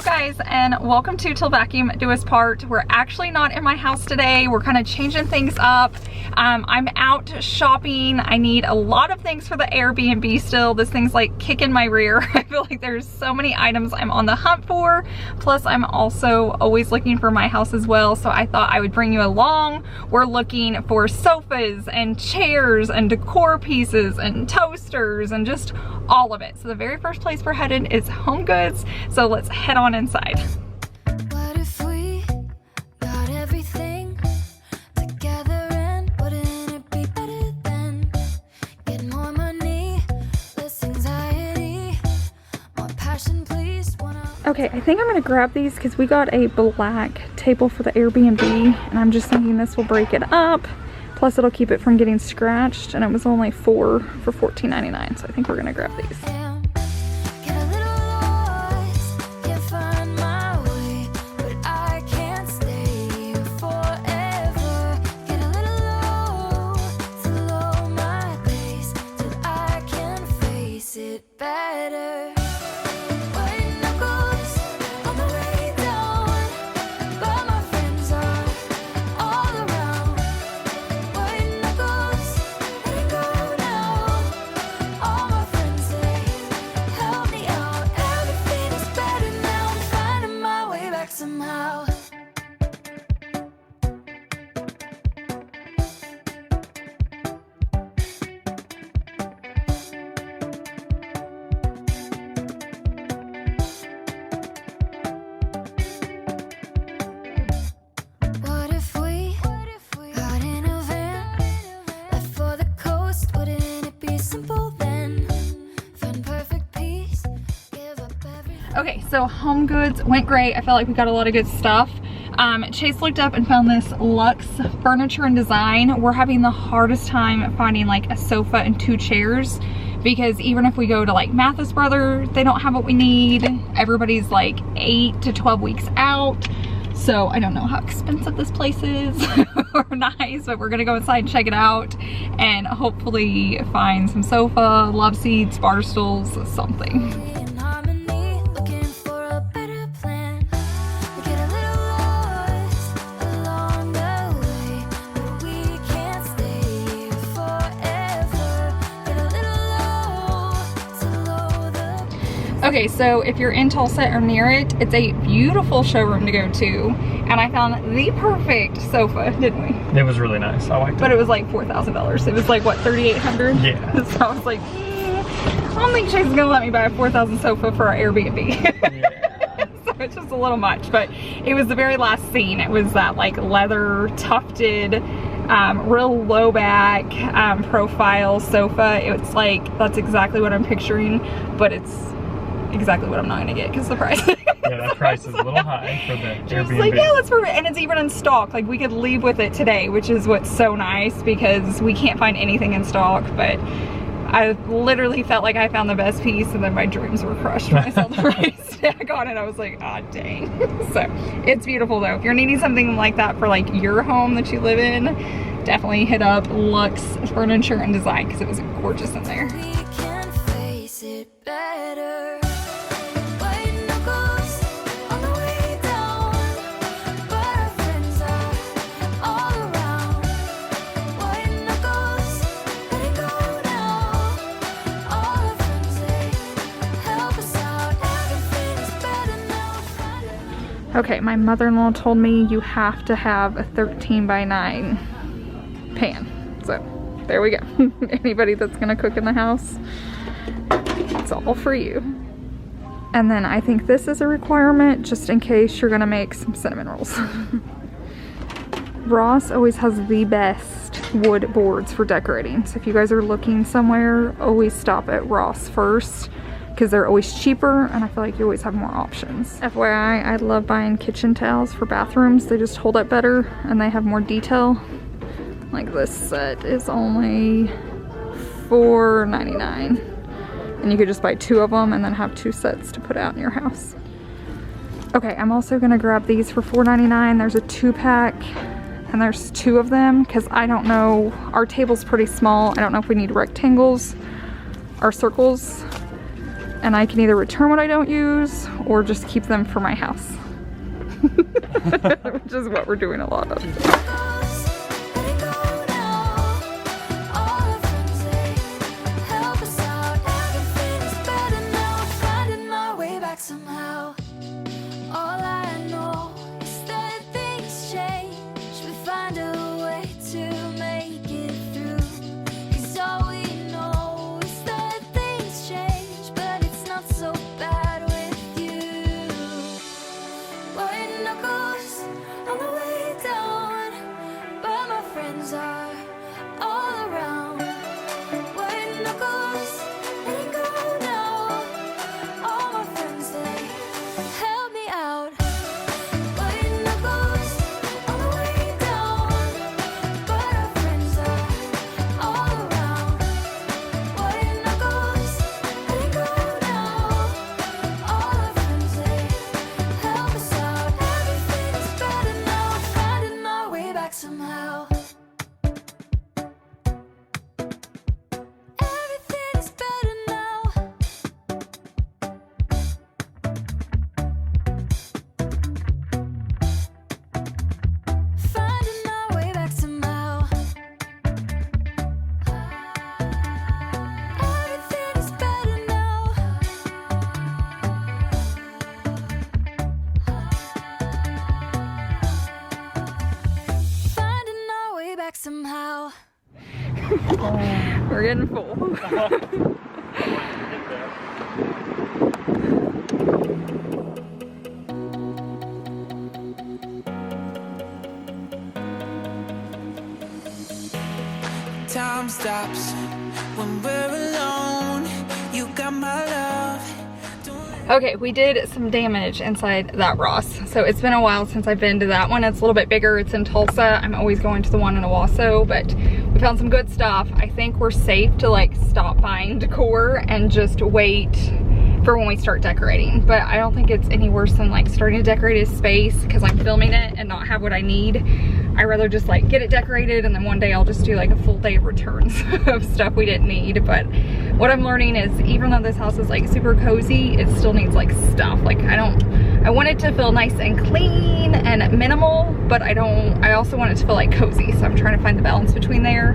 Hello guys, and welcome to Till Vacuum Do Us Part. We're actually not in my house today. We're kind of changing things up. I'm out shopping. I need a lot of things for the Airbnb still. This thing's like kicking my rear. I feel like there's so many items I'm on the hunt for. Plus I'm also always looking for my house as well. So I thought I would bring you along. We're looking for sofas and chairs and decor pieces and toasters and just all of it. So the very first place we're headed is Home Goods. So let's head on inside. What if we got everything together, and wouldn't it be better then? Get more money, less anxiety, more passion, please. Okay, I think I'm gonna grab these because we got a black table for the Airbnb, and I'm just thinking this will break it up. Plus it'll keep it from getting scratched, and it was only 4 for $14.99, so I think we're gonna grab these. Okay, so Home Goods went great. I felt like we got a lot of good stuff. Chase looked up and found this Luxe Furniture and Design. We're having the hardest time finding like a sofa and 2 chairs, because even if we go to like Mathis Brothers, they don't have what we need. Everybody's like 8 to 12 weeks out. So I don't know how expensive this place is or nice, but we're gonna go inside and check it out and hopefully find some sofa, love seats, bar stools, something. Okay, so if you're in Tulsa or near it, it's a beautiful showroom to go to, and I found the perfect sofa, didn't we? It was really nice. I liked it. But it was like $4,000. It was like, what, $3,800? Yeah. So I was like, I don't think Chase is gonna let me buy a $4,000 sofa for our Airbnb. Yeah. So it's just a little much, but it was the very last scene. It was that like leather tufted, real low back profile sofa. It's like, that's exactly what I'm picturing, but it's exactly what I'm not gonna get because the price. Yeah, that price is a little high for the Airbnb. Like, yeah, that's perfect, and it's even in stock. Like, we could leave with it today, which is what's so nice because we can't find anything in stock. But I literally felt like I found the best piece, and then my dreams were crushed when I saw the price tag on it. I was like, ah, dang. So it's beautiful though. If you're needing something like that for like your home that you live in, definitely hit up Luxe Furniture and Design because it was gorgeous in there. We can face it better. Okay, my mother-in-law told me you have to have a 13x9 pan. So there we go. Anybody that's gonna cook in the house, it's all for you. And then I think this is a requirement just in case you're gonna make some cinnamon rolls. Ross always has the best wood boards for decorating. So if you guys are looking somewhere, always stop at Ross first, because they're always cheaper, and I feel like you always have more options. FYI, I love buying kitchen towels for bathrooms. They just hold up better and they have more detail. Like this set is only $4.99, and you could just buy 2 of them and then have 2 sets to put out in your house. Okay, I'm also gonna grab these for $4.99. There's a 2-pack and there's 2 of them because I don't know, our table's pretty small. I don't know if we need rectangles or circles. and I can either return what I don't use or just keep them for my house. Which is what we're doing a lot of. Somehow, all I know is that things change. We find a way to make it through. 'Cause all we know is that things change, but it's not so bad with you. White knuckles on the way down, but my friends are all around. White knuckles, letting go now. All my friends, they help me out. White knuckles on the way down, but our friends are all around. White knuckles, letting go now. All our friends, they help us out. Everything is better now. Finding my way back somehow. Everything is better now. Finding my way back somehow. Everything is better now. Finding our way back somehow. We're getting full. Time stops when we're alone. You got my love. Okay, we did some damage inside that Ross. So it's been a while since I've been to that one. It's a little bit bigger. It's in Tulsa. I'm always going to the one in Owasso, but we found some good stuff. I think we're safe to like stop buying decor and just wait for when we start decorating. But I don't think it's any worse than like starting to decorate a space because I'm filming it and not have what I need. I'd rather just like get it decorated and then one day I'll just do like a full day of returns of stuff we didn't need. But what I'm learning is even though this house is like super cozy, it still needs like stuff. Like I want it to feel nice and clean and minimal, but I also want it to feel like cozy. So I'm trying to find the balance between there,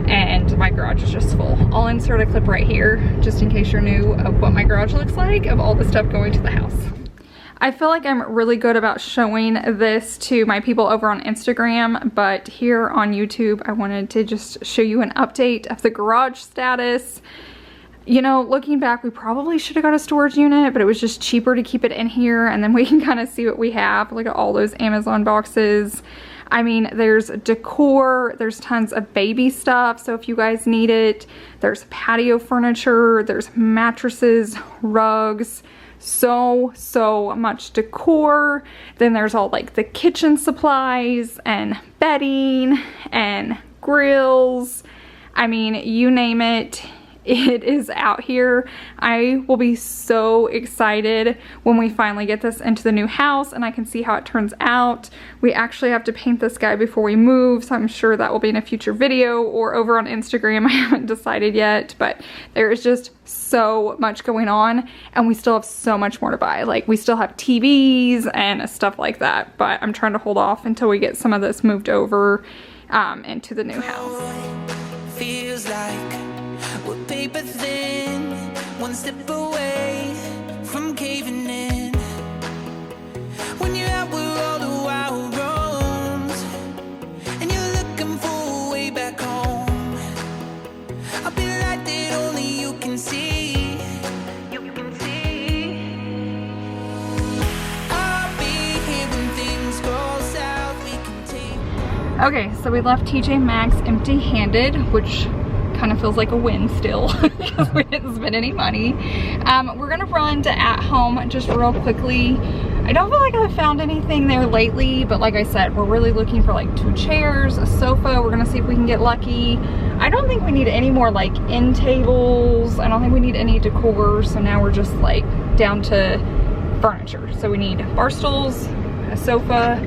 and my garage is just full. I'll insert a clip right here just in case you're new of what my garage looks like of all the stuff going to the house. I feel like I'm really good about showing this to my people over on Instagram, but here on YouTube, I wanted to just show you an update of the garage status. You know, looking back, we probably should have got a storage unit, but it was just cheaper to keep it in here, and then we can kind of see what we have. Look at all those Amazon boxes. I mean, there's decor, there's tons of baby stuff, so if you guys need it, there's patio furniture, there's mattresses, rugs, so much decor. Then there's all like the kitchen supplies and bedding and grills. I mean, you name it, it is out here. I will be so excited when we finally get this into the new house and I can see how it turns out. We actually have to paint this guy before we move, so I'm sure that will be in a future video or over on Instagram. I haven't decided yet, but there is just so much going on and we still have so much more to buy. Like we still have TVs and stuff like that, but I'm trying to hold off until we get some of this moved over into the new house. Feels like we're paper thin, one step away from caving in. When you're out with all the wild roams and you're looking for a way back home, I'll be like that only you can see. You can see. I'll be here when things go south. We can take. Okay, so we left TJ Maxx empty-handed, which kind of feels like a win still because we didn't spend any money. We're gonna run to At Home just real quickly. I don't feel like I've found anything there lately, but like I said, we're really looking for like 2 chairs, a sofa. We're gonna see if we can get lucky. I don't think we need any more like end tables. I don't think we need any decor. So now we're just like down to furniture. So we need bar stools, a sofa,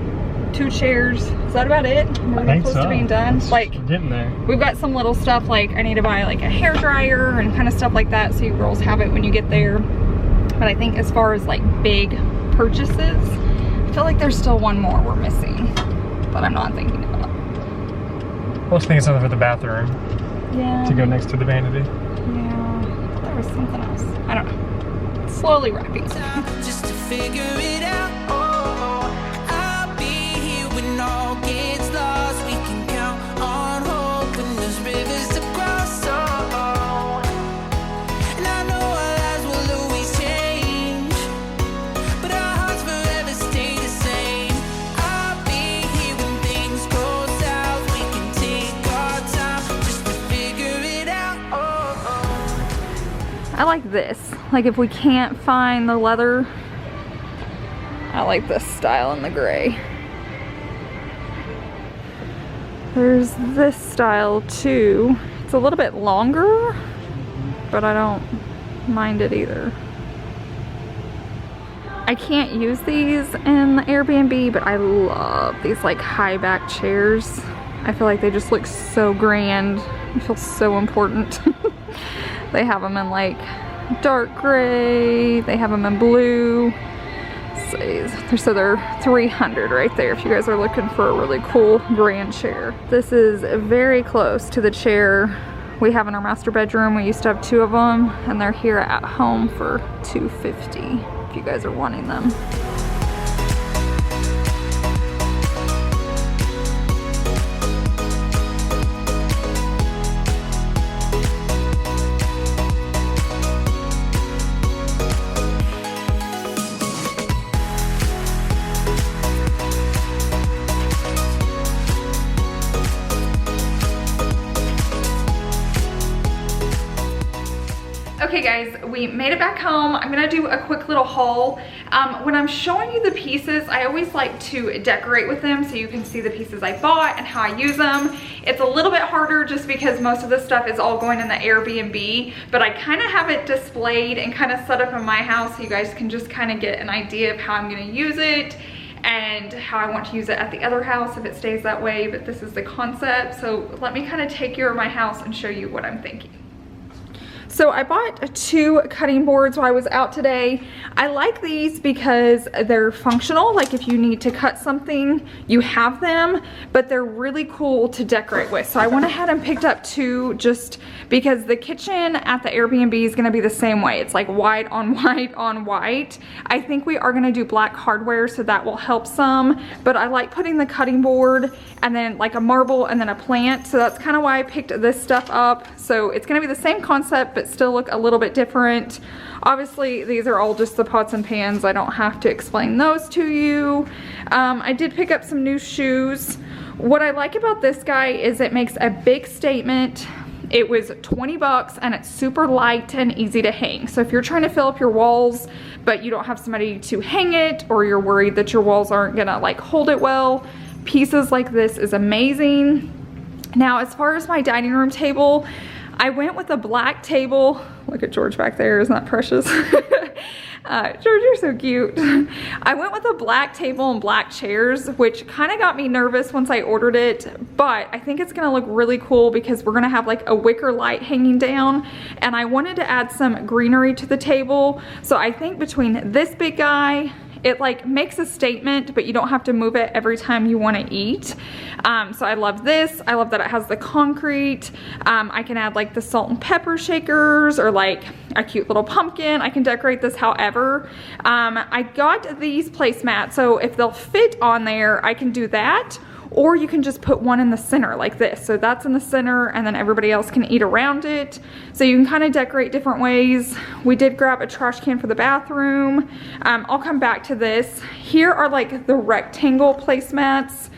2 chairs. Is that about it? We're I think close so. to being done. Like, Getting there. we've got some little stuff like I need to buy like a hair dryer and kind of stuff like that so you girls have it when you get there. But I think as far as like big purchases, I feel like there's still one more we're missing that I'm not thinking about. I was thinking something for the bathroom. Yeah. To go next to the vanity. Yeah. There was something else. I don't know. Slowly wrapping. Just to figure it out. I'll be here when all gets lost. We can count on hope when there's rivers to cross. And I know our lives will always change, but our hearts forever stay the same. I'll be here when things go south. We can take our time just to figure it out. I like this. Like if we can't find the leather, I like this style in the gray. There's this style too. It's a little bit longer, but I don't mind it either. I can't use these in the Airbnb, but I love these like high back chairs. I feel like they just look so grand. I feel so important. They have them in like dark gray, they have them in blue. So they're 300 right there if you guys are looking for a really cool grand chair. This is very close to the chair we have in our master bedroom. We used to have 2 of them, and they're here at home for $250 if you guys are wanting them. Okay guys, we made it back home. I'm gonna do a quick little haul. When I'm showing you the pieces, I always like to decorate with them so you can see the pieces I bought and how I use them. It's a little bit harder just because most of the stuff is all going in the Airbnb, but I kind of have it displayed and kind of set up in my house so you guys can just kind of get an idea of how I'm gonna use it and how I want to use it at the other house if it stays that way, but this is the concept. So let me kind of take you around my house and show you what I'm thinking. So I bought 2 cutting boards while I was out today. I like these because they're functional. Like if you need to cut something, you have them, but they're really cool to decorate with. So I went ahead and picked up 2 just because the kitchen at the Airbnb is gonna be the same way. It's like white on white on white. I think we are gonna do black hardware, so that will help some, but I like putting the cutting board and then like a marble and then a plant. So that's kind of why I picked this stuff up. So it's gonna be the same concept, but still look a little bit different. Obviously these are all just the pots and pans. I don't have to explain those to you. I did pick up some new shoes. What I like about this guy is it makes a big statement. It was 20 bucks and it's super light and easy to hang. So if you're trying to fill up your walls but you don't have somebody to hang it, or you're worried that your walls aren't gonna like hold it well, pieces like this is amazing. Now as far as my dining room table, I went with a black table. Look at George back there, isn't that precious? George, you're so cute. I went with a black table and black chairs, which kind of got me nervous once I ordered it, but I think it's gonna look really cool because we're gonna have like a wicker light hanging down, and I wanted to add some greenery to the table. So I think between this big guy, it like makes a statement, but you don't have to move it every time you want to eat. So I love this. I love that it has the concrete. I can add like the salt and pepper shakers or like a cute little pumpkin. I can decorate this however. I got these placemats, so if they'll fit on there, I can do that. Or you can just put one in the center like this. So that's in the center and then everybody else can eat around it. So you can kind of decorate different ways. We did grab a trash can for the bathroom. I'll come back to this. Here are like the rectangle placemats.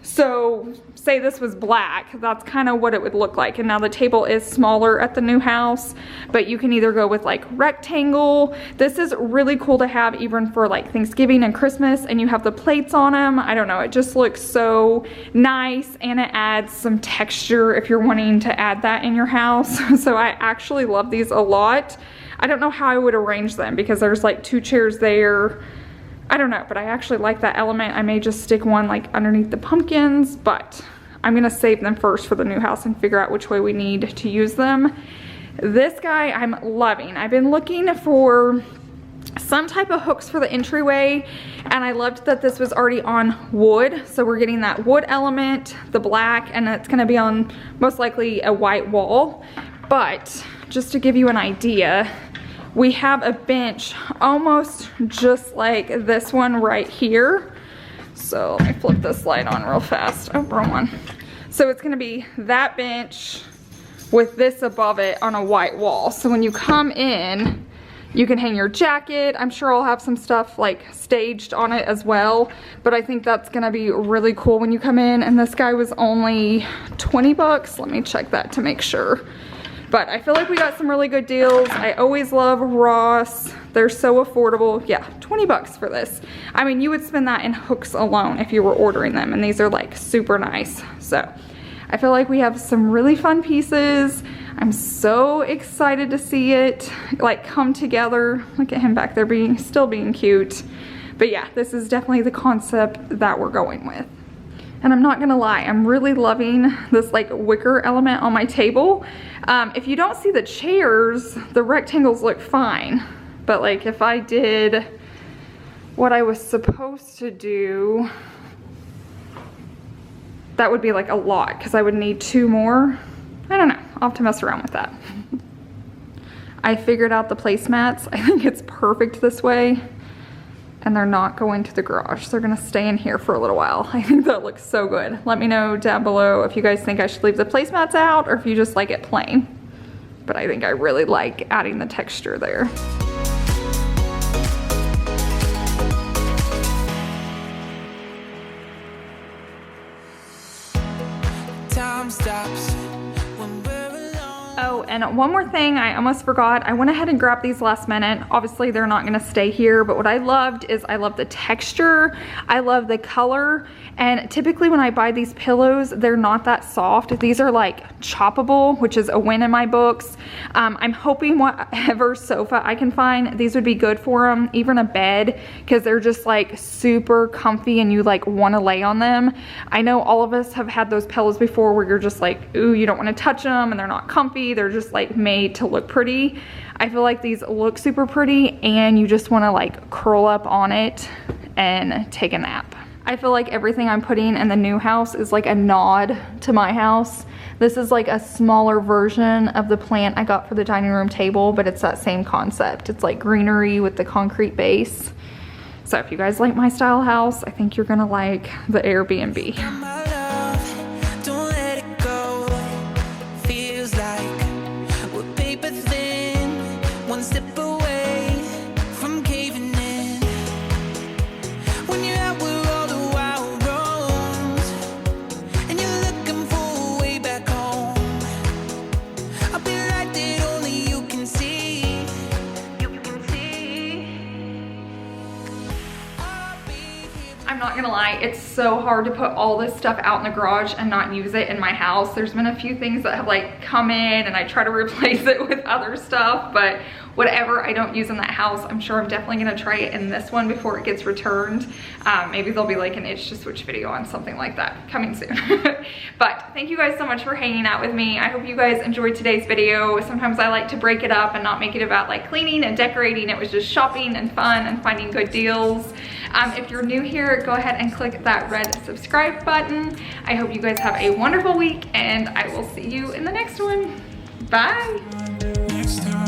So say this was black, that's kind of what it would look like. And now the table is smaller at the new house, but you can either go with like rectangle. This is really cool to have even for like Thanksgiving and Christmas, and you have the plates on them. I don't know, it just looks so nice, and it adds some texture if you're wanting to add that in your house. So I actually love these a lot. I don't know how I would arrange them because there's like 2 chairs there. I don't know, but I actually like that element. I may just stick one like underneath the pumpkins, but I'm gonna save them first for the new house and figure out which way we need to use them. This guy I'm loving. I've been looking for some type of hooks for the entryway, and I loved that this was already on wood. So we're getting that wood element, the black, and it's gonna be on most likely a white wall. But just to give you an idea, we have a bench almost just like this one right here. So let me flip this light on real fast. Oh, wrong one. So it's gonna be that bench with this above it on a white wall. So when you come in, you can hang your jacket. I'm sure I'll have some stuff like staged on it as well, but I think that's gonna be really cool when you come in. And this guy was only 20 bucks. Let me check that to make sure. But I feel like we got some really good deals. I always love Ross. They're so affordable. Yeah, 20 bucks for this. I mean, you would spend that in hooks alone if you were ordering them, and these are like super nice. So I feel like we have some really fun pieces. I'm so excited to see it like come together. Look at him back there still being cute. But yeah, this is definitely the concept that we're going with. And I'm not gonna lie, I'm really loving this like wicker element on my table. If you don't see the chairs, the rectangles look fine. But like if I did what I was supposed to do, that would be like a lot because I would need 2 more. I don't know, I'll have to mess around with that. I figured out the placemats. I think it's perfect this way. And they're not going to the garage. They're gonna stay in here for a little while. I think that looks so good. Let me know down below if you guys think I should leave the placemats out or if you just like it plain. But I think I really like adding the texture there. Time stops when we're alone. Oh, and one more thing I almost forgot. I went ahead and grabbed these last minute. Obviously they're not gonna stay here, but what I loved is I love the texture, I love the color, and typically when I buy these pillows, they're not that soft. These are like choppable, which is a win in my books. I'm hoping whatever sofa I can find, these would be good for them, even a bed, because they're just like super comfy and you like wanna lay on them. I know all of us have had those pillows before where you're just like, ooh, you don't wanna touch them and they're not comfy. They're just like made to look pretty. I feel like these look super pretty and you just want to like curl up on it and take a nap. I feel like everything I'm putting in the new house is like a nod to my house. This is like a smaller version of the plant I got for the dining room table, but it's that same concept. It's like greenery with the concrete base. So if you guys like my style house, I think you're gonna like the Airbnb. My love, don't let it go. Feels like we're paper thin, one step away from caving in. When you're out where all the wild roams, and you're looking for a way back home, I'll be like that only you can see. You can see. I'll be here. I'm not gonna lie, it's so hard to put all this stuff out in the garage and not use it in my house. There's been a few things that have like come in and I try to replace it with other stuff, but whatever I don't use in that house, I'm sure I'm definitely gonna try it in this one before it gets returned. Maybe there'll be like an itch to switch video on something like that coming soon. But thank you guys so much for hanging out with me. I hope you guys enjoyed today's video. Sometimes I like to break it up and not make it about like cleaning and decorating. It was just shopping and fun and finding good deals. If you're new here, go ahead and click that red subscribe button. I hope you guys have a wonderful week and I will see you in the next one. Bye. Next time.